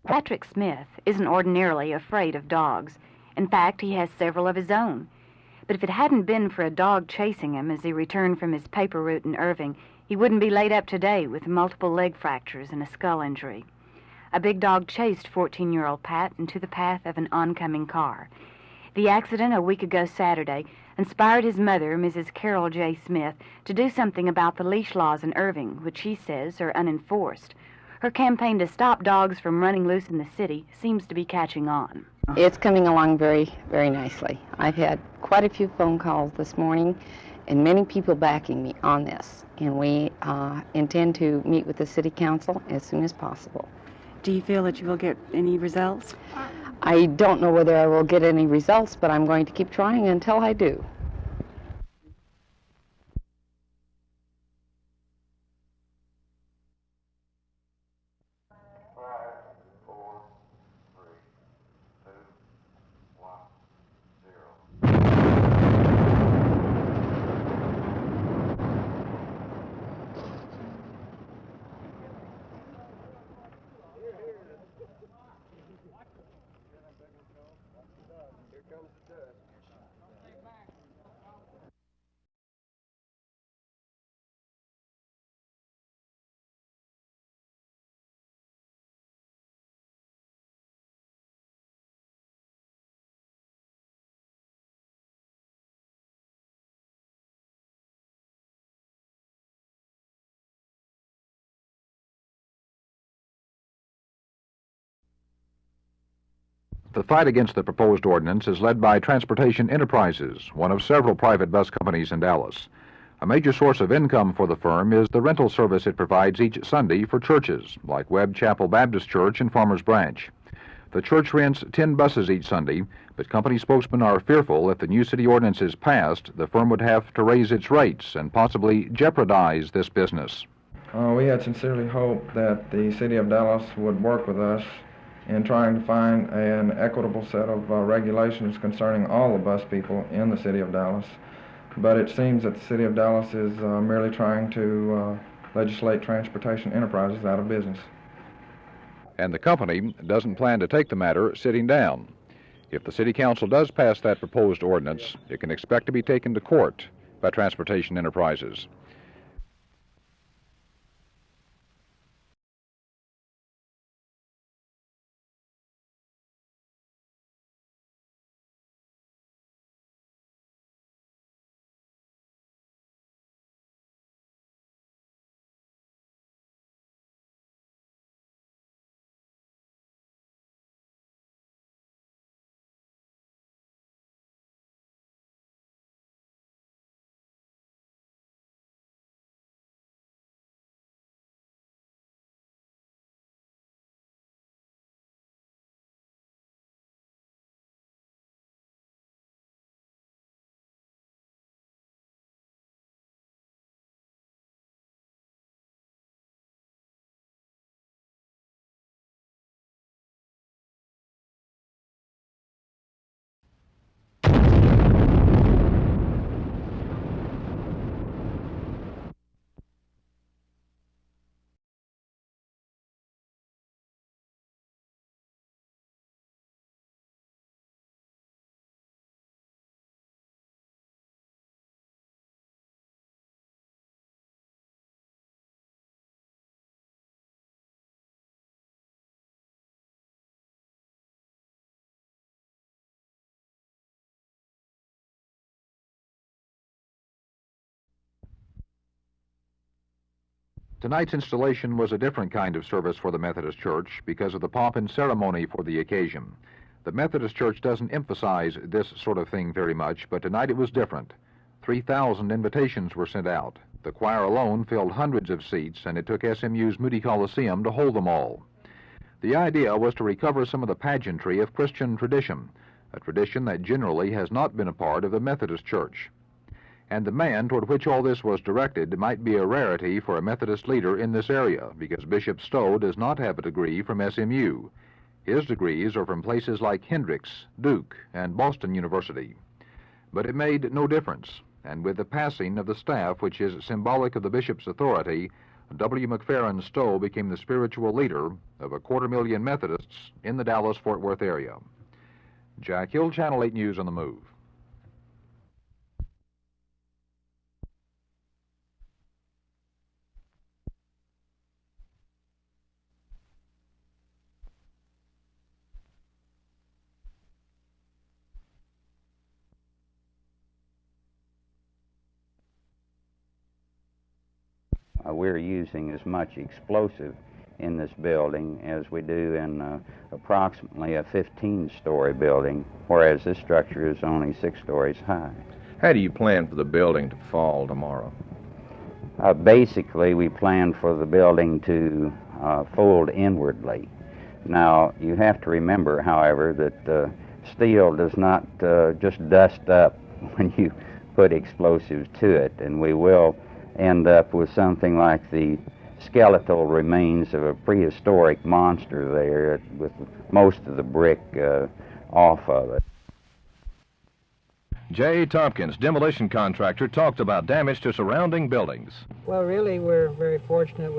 Patrick Smith isn't ordinarily afraid of dogs. In fact, he has several of his own. But if it hadn't been for a dog chasing him as he returned from his paper route in Irving, he wouldn't be laid up today with multiple leg fractures and a skull injury. A big dog chased 14-year-old Pat into the path of an oncoming car. The accident a week ago Saturday inspired his mother, Mrs. Carroll J. Smith, to do something about the leash laws in Irving, which she says are unenforced. Her campaign to stop dogs from running loose in the city seems to be catching on. It's coming along very, very nicely. I've had quite a few phone calls this morning and many people backing me on this. And we intend to meet with the City Council as soon as possible. Do you feel that you will get any results? I don't know whether I will get any results, but I'm going to keep trying until I do. The fight against the proposed ordinance is led by Transportation Enterprises, one of several private bus companies in Dallas. A major source of income for the firm is the rental service it provides each Sunday for churches, like Webb Chapel Baptist Church and Farmers Branch. The church rents 10 buses each Sunday, but company spokesmen are fearful if the new city ordinance is passed, the firm would have to raise its rates and possibly jeopardize this business. We had sincerely hoped that the City of Dallas would work with us in trying to find an equitable set of regulations concerning all the bus people in the City of Dallas. But it seems that the City of Dallas is merely trying to legislate Transportation Enterprises out of business. And the company doesn't plan to take the matter sitting down. If the City Council does pass that proposed ordinance, it can expect to be taken to court by Transportation Enterprises. Tonight's installation was a different kind of service for the Methodist Church because of the pomp and ceremony for the occasion. The Methodist Church doesn't emphasize this sort of thing very much, but tonight it was different. 3,000 invitations were sent out. The choir alone filled hundreds of seats, and it took SMU's Moody Coliseum to hold them all. The idea was to recover some of the pageantry of Christian tradition, a tradition that generally has not been a part of the Methodist Church. And the man toward which all this was directed might be a rarity for a Methodist leader in this area, because Bishop Stowe does not have a degree from SMU. His degrees are from places like Hendrix, Duke, and Boston University. But it made no difference, and with the passing of the staff, which is symbolic of the bishop's authority, W. McFerrin Stowe became the spiritual leader of 250,000 Methodists in the Dallas-Fort Worth area. Jack Hill, Channel 8 News on the Move. We're using as much explosive in this building as we do in approximately a 15-story building, whereas this structure is only 6 stories high. How do you plan for the building to fall tomorrow? Basically, we plan for the building to fold inwardly. Now, you have to remember, however, that steel does not just dust up when you put explosives to it, and we will end up with something like the skeletal remains of a prehistoric monster there with most of the brick off of it. Jay Tompkins, demolition contractor, talked about damage to surrounding buildings. Well, really, we're very fortunate.